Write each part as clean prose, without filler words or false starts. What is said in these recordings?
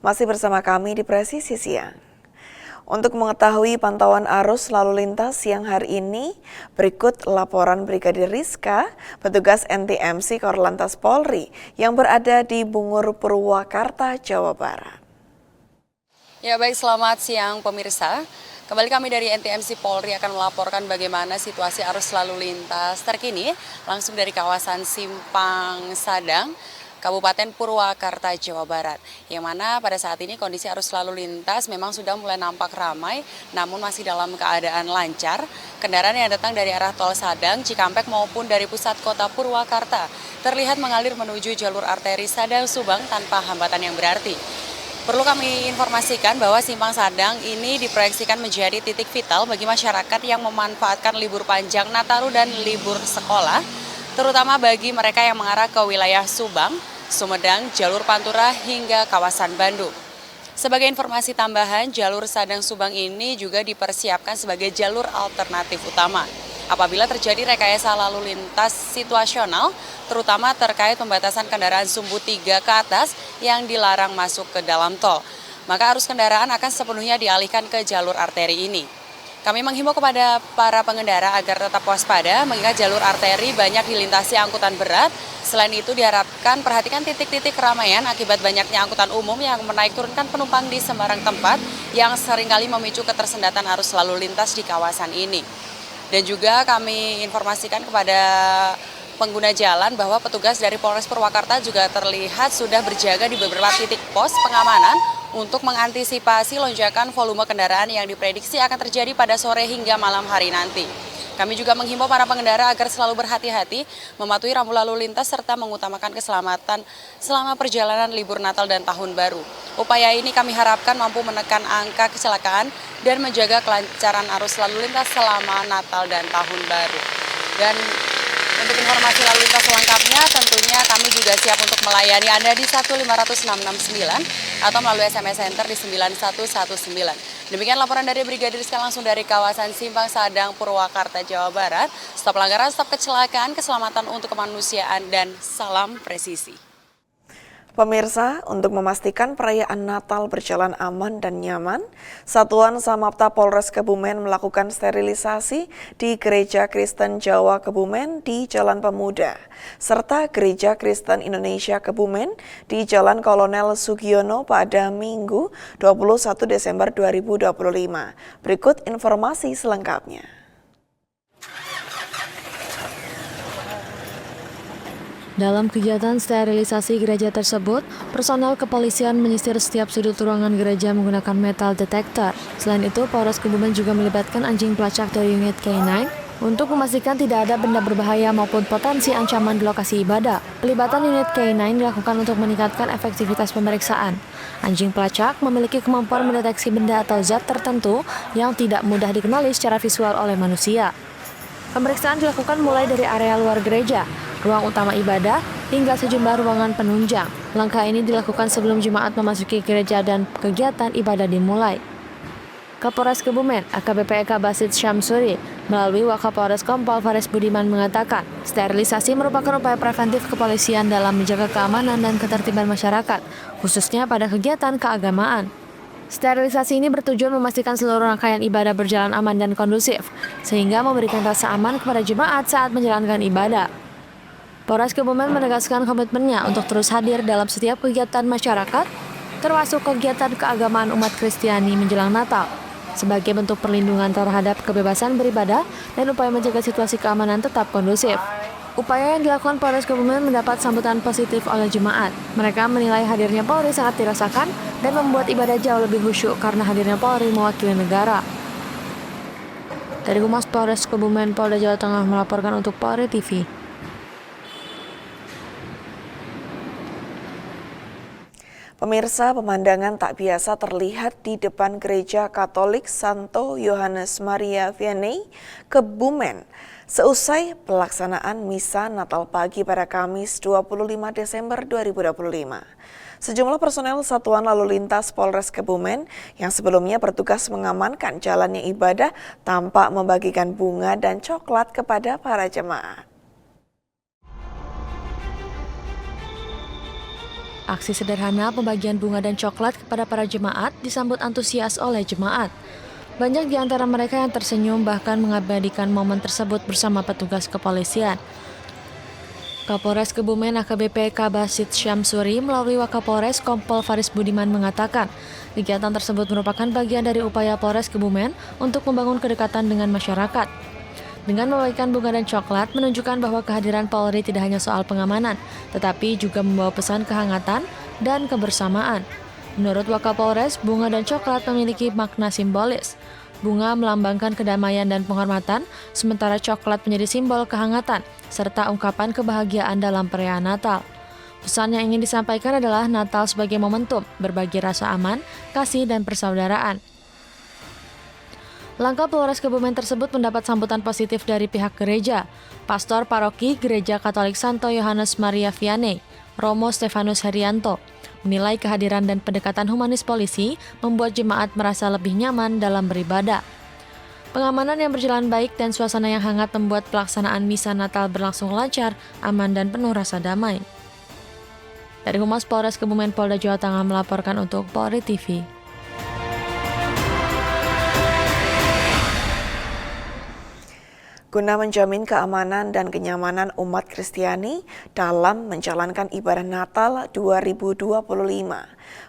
Masih bersama kami di Presisi Siang. Untuk mengetahui pantauan arus lalu lintas siang hari ini, berikut laporan Brigadir Rizka, petugas NTMC Korlantas Polri yang berada di Bungur, Purwakarta, Jawa Barat. Ya baik, selamat siang pemirsa. Kembali kami dari NTMC Polri akan melaporkan bagaimana situasi arus lalu lintas terkini langsung dari kawasan Simpang Sadang, Kabupaten Purwakarta, Jawa Barat. Yang mana pada saat ini kondisi arus lalu lintas memang sudah mulai nampak ramai, namun masih dalam keadaan lancar. Kendaraan yang datang dari arah tol Sadang, Cikampek maupun dari pusat kota Purwakarta terlihat mengalir menuju jalur arteri Sadang Subang tanpa hambatan yang berarti. Perlu kami informasikan bahwa Simpang Sadang ini diproyeksikan menjadi titik vital bagi masyarakat yang memanfaatkan libur panjang Nataru dan libur sekolah, terutama bagi mereka yang mengarah ke wilayah Subang, Sumedang, jalur Pantura hingga kawasan Bandung. Sebagai informasi tambahan, jalur Sadang Subang ini juga dipersiapkan sebagai jalur alternatif utama apabila terjadi rekayasa lalu lintas situasional, terutama terkait pembatasan kendaraan sumbu 3 ke atas yang dilarang masuk ke dalam tol. Maka arus kendaraan akan sepenuhnya dialihkan ke jalur arteri ini. Kami menghimbau kepada para pengendara agar tetap waspada mengingat jalur arteri banyak dilintasi angkutan berat. Selain itu diharapkan perhatikan titik-titik keramaian akibat banyaknya angkutan umum yang menaik turunkan penumpang di sembarang tempat yang seringkali memicu ketersendatan arus lalu lintas di kawasan ini. Dan juga kami informasikan kepada pengguna jalan bahwa petugas dari Polres Purwakarta juga terlihat sudah berjaga di beberapa titik pos pengamanan untuk mengantisipasi lonjakan volume kendaraan yang diprediksi akan terjadi pada sore hingga malam hari nanti. Kami juga menghimbau para pengendara agar selalu berhati-hati, mematuhi rambu lalu lintas serta mengutamakan keselamatan selama perjalanan libur Natal dan Tahun Baru. Upaya ini kami harapkan mampu menekan angka kecelakaan dan menjaga kelancaran arus lalu lintas selama Natal dan Tahun Baru. Dan untuk informasi lalu lintas selengkapnya tentunya kami juga siap untuk melayani Anda di 1500669 atau melalui SMS Center di 9119. Demikian laporan dari Brigadir Rizka langsung dari kawasan Simpang Sadang, Purwakarta, Jawa Barat. Stop pelanggaran, stop kecelakaan, keselamatan untuk kemanusiaan, dan salam presisi. Pemirsa, untuk memastikan perayaan Natal berjalan aman dan nyaman, Satuan Samapta Polres Kebumen melakukan sterilisasi di Gereja Kristen Jawa Kebumen di Jalan Pemuda, serta Gereja Kristen Indonesia Kebumen di Jalan Kolonel Sugiono pada Minggu 21 Desember 2025. Berikut informasi selengkapnya. Dalam kegiatan sterilisasi gereja tersebut, personel kepolisian menyisir setiap sudut ruangan gereja menggunakan metal detector. Selain itu, Polres Kebumen juga melibatkan anjing pelacak dari unit K9 untuk memastikan tidak ada benda berbahaya maupun potensi ancaman di lokasi ibadah. Pelibatan unit K9 dilakukan untuk meningkatkan efektivitas pemeriksaan. Anjing pelacak memiliki kemampuan mendeteksi benda atau zat tertentu yang tidak mudah dikenali secara visual oleh manusia. Pemeriksaan dilakukan mulai dari area luar gereja, ruang utama ibadah, hingga sejumlah ruangan penunjang. Langkah ini dilakukan sebelum jemaat memasuki gereja dan kegiatan ibadah dimulai. Kapolres Kebumen, AKBP Eka Basit Syamsuri, melalui Wakapolres Kompol Faris Budiman mengatakan, sterilisasi merupakan upaya preventif kepolisian dalam menjaga keamanan dan ketertiban masyarakat, khususnya pada kegiatan keagamaan. Sterilisasi ini bertujuan memastikan seluruh rangkaian ibadah berjalan aman dan kondusif, sehingga memberikan rasa aman kepada jemaat saat menjalankan ibadah. Polres Kebumen menegaskan komitmennya untuk terus hadir dalam setiap kegiatan masyarakat, termasuk kegiatan keagamaan umat Kristiani menjelang Natal, sebagai bentuk perlindungan terhadap kebebasan beribadah dan upaya menjaga situasi keamanan tetap kondusif. Upaya yang dilakukan Polres Kebumen mendapat sambutan positif oleh jemaat. Mereka menilai hadirnya Polri sangat dirasakan dan membuat ibadah jauh lebih khusyuk karena hadirnya Polri mewakili negara. Dari Humas Polres Kebumen, Polda Jawa Tengah melaporkan untuk Polri TV. Pemirsa, pemandangan tak biasa terlihat di depan Gereja Katolik Santo Yohanes Maria Vianney, Kebumen, seusai pelaksanaan misa Natal pagi pada Kamis 25 Desember 2025. Sejumlah personel Satuan Lalu Lintas Polres Kebumen yang sebelumnya bertugas mengamankan jalannya ibadah tampak membagikan bunga dan coklat kepada para jemaat. Aksi sederhana pembagian bunga dan coklat kepada para jemaat disambut antusias oleh jemaat. Banyak di antara mereka yang tersenyum bahkan mengabadikan momen tersebut bersama petugas kepolisian. Kapolres Kebumen AKBP Kabasit Syamsuri melalui Wakapolres Kompol Faris Budiman mengatakan, kegiatan tersebut merupakan bagian dari upaya Polres Kebumen untuk membangun kedekatan dengan masyarakat. Dengan membagikan bunga dan coklat menunjukkan bahwa kehadiran Polri tidak hanya soal pengamanan, tetapi juga membawa pesan kehangatan dan kebersamaan. Menurut Wakapolres, bunga dan coklat memiliki makna simbolis. Bunga melambangkan kedamaian dan penghormatan, sementara coklat menjadi simbol kehangatan, serta ungkapan kebahagiaan dalam perayaan Natal. Pesan yang ingin disampaikan adalah Natal sebagai momentum, berbagi rasa aman, kasih, dan persaudaraan. Langkah Polres Kebumen tersebut mendapat sambutan positif dari pihak gereja. Pastor Paroki Gereja Katolik Santo Yohanes Maria Vianney, Romo Stefanus Herianto, menilai kehadiran dan pendekatan humanis polisi membuat jemaat merasa lebih nyaman dalam beribadah. Pengamanan yang berjalan baik dan suasana yang hangat membuat pelaksanaan misa Natal berlangsung lancar, aman, dan penuh rasa damai. Dari Humas Polres Kebumen Polda Jawa Tengah melaporkan untuk Polri TV. Guna menjamin keamanan dan kenyamanan umat Kristiani dalam menjalankan ibadah Natal 2025,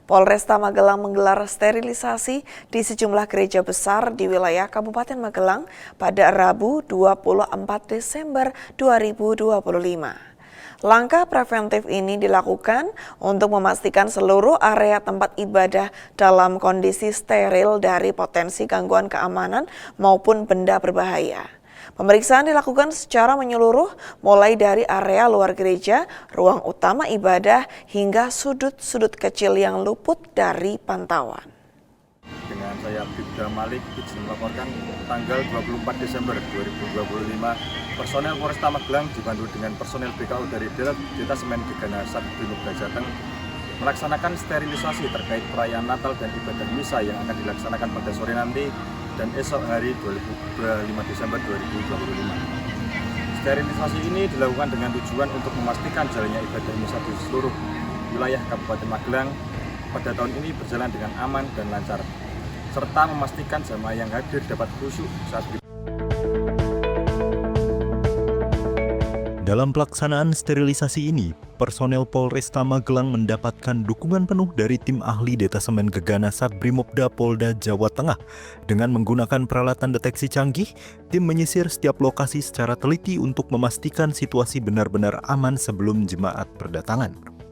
Polresta Magelang menggelar sterilisasi di sejumlah gereja besar di wilayah Kabupaten Magelang pada Rabu 24 Desember 2025. Langkah preventif ini dilakukan untuk memastikan seluruh area tempat ibadah dalam kondisi steril dari potensi gangguan keamanan maupun benda berbahaya. Pemeriksaan dilakukan secara menyeluruh, mulai dari area luar gereja, ruang utama ibadah, hingga sudut-sudut kecil yang luput dari pantauan. Dengan saya Bribda Malik, izin melaporkan tanggal 24 Desember 2025, personel Polresta Magelang dibantu dengan personel BKU dari Detasemen Gegana Satbrimob Jateng melaksanakan sterilisasi terkait perayaan Natal dan ibadah misa yang akan dilaksanakan pada sore nanti dan esok hari 25 Desember 2025. Sterilisasi ini dilakukan dengan tujuan untuk memastikan jalannya ibadah misa di seluruh wilayah Kabupaten Magelang pada tahun ini berjalan dengan aman dan lancar, serta memastikan jamaah yang hadir dapat khusyuk saat Dalam pelaksanaan sterilisasi ini, personel Polresta Magelang mendapatkan dukungan penuh dari tim ahli Detasemen Gegana Satbrimobda Polda Jawa Tengah. Dengan menggunakan peralatan deteksi canggih, tim menyisir setiap lokasi secara teliti untuk memastikan situasi benar-benar aman sebelum jemaat berdatangan.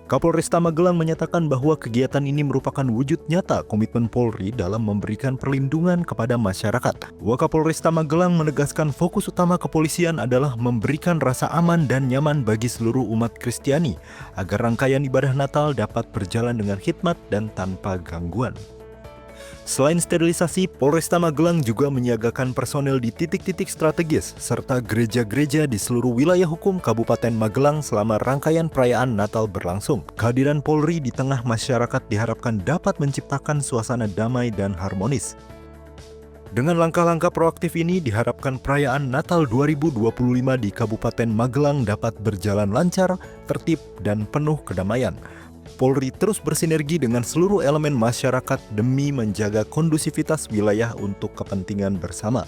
Kapolresta Magelang menyatakan bahwa kegiatan ini merupakan wujud nyata komitmen Polri dalam memberikan perlindungan kepada masyarakat. Wakapolresta Magelang menegaskan fokus utama kepolisian adalah memberikan rasa aman dan nyaman bagi seluruh umat Kristiani agar rangkaian ibadah Natal dapat berjalan dengan khidmat dan tanpa gangguan. Selain sterilisasi, Polresta Magelang juga menyiagakan personel di titik-titik strategis serta gereja-gereja di seluruh wilayah hukum Kabupaten Magelang selama rangkaian perayaan Natal berlangsung. Kehadiran Polri di tengah masyarakat diharapkan dapat menciptakan suasana damai dan harmonis. Dengan langkah-langkah proaktif ini diharapkan perayaan Natal 2025 di Kabupaten Magelang dapat berjalan lancar, tertib, dan penuh kedamaian. Polri terus bersinergi dengan seluruh elemen masyarakat demi menjaga kondusivitas wilayah untuk kepentingan bersama.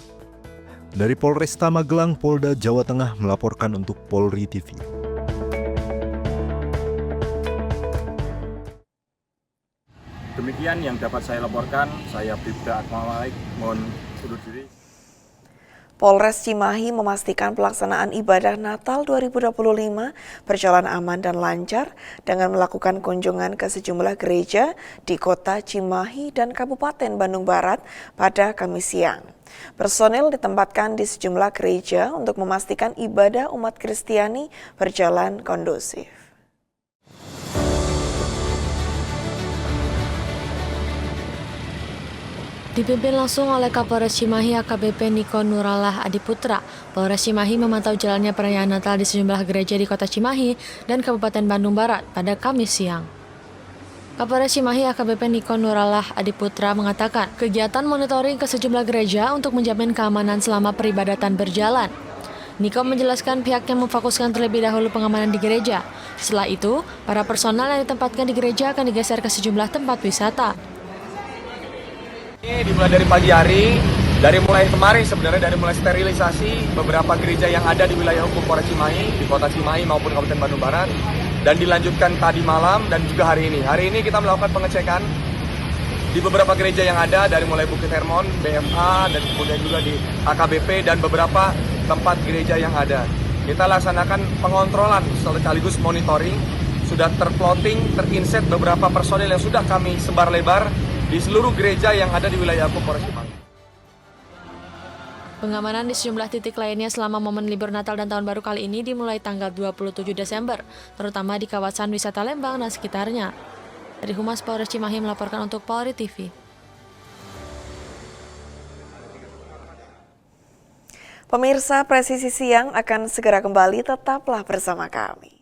Dari Polresta Magelang, Polda Jawa Tengah melaporkan untuk Polri TV. Demikian yang dapat saya laporkan. Saya Bribda Malik, mohon undur diri. Polres Cimahi memastikan pelaksanaan ibadah Natal 2025 berjalan aman dan lancar dengan melakukan kunjungan ke sejumlah gereja di kota Cimahi dan Kabupaten Bandung Barat pada Kamis siang. Personel ditempatkan di sejumlah gereja untuk memastikan ibadah umat Kristiani berjalan kondusif. Dipimpin langsung oleh Kapolres Cimahi AKBP Niko Nurallah Adiputra, Polres Cimahi memantau jalannya perayaan Natal di sejumlah gereja di kota Cimahi dan Kabupaten Bandung Barat pada Kamis siang. Kapolres Cimahi AKBP Niko Nurallah Adiputra mengatakan kegiatan monitoring ke sejumlah gereja untuk menjamin keamanan selama peribadatan berjalan. Niko menjelaskan pihaknya memfokuskan terlebih dahulu pengamanan di gereja. Setelah itu, para personal yang ditempatkan di gereja akan digeser ke sejumlah tempat wisata. Ini dimulai dari pagi hari, dari mulai kemarin sebenarnya dari mulai sterilisasi beberapa gereja yang ada di wilayah hukum Polres Cimahi, di kota Cimahi maupun Kabupaten Bandung Barat, dan dilanjutkan tadi malam dan juga hari ini. Hari ini kita melakukan pengecekan di beberapa gereja yang ada dari mulai Bukit Hermon, BMA, dan kemudian juga di AKBP dan beberapa tempat gereja yang ada. Kita laksanakan pengontrolan sekaligus monitoring, sudah terplotting, terinset beberapa personil yang sudah kami sebar lebar di seluruh gereja yang ada di wilayah hukum Polres Cimahi. Pengamanan di sejumlah titik lainnya selama momen libur Natal dan Tahun Baru kali ini dimulai tanggal 27 Desember, terutama di kawasan wisata Lembang dan sekitarnya. Dari Humas Polres Cimahi melaporkan untuk Polri TV. Pemirsa, Presisi Siang akan segera kembali, tetaplah bersama kami.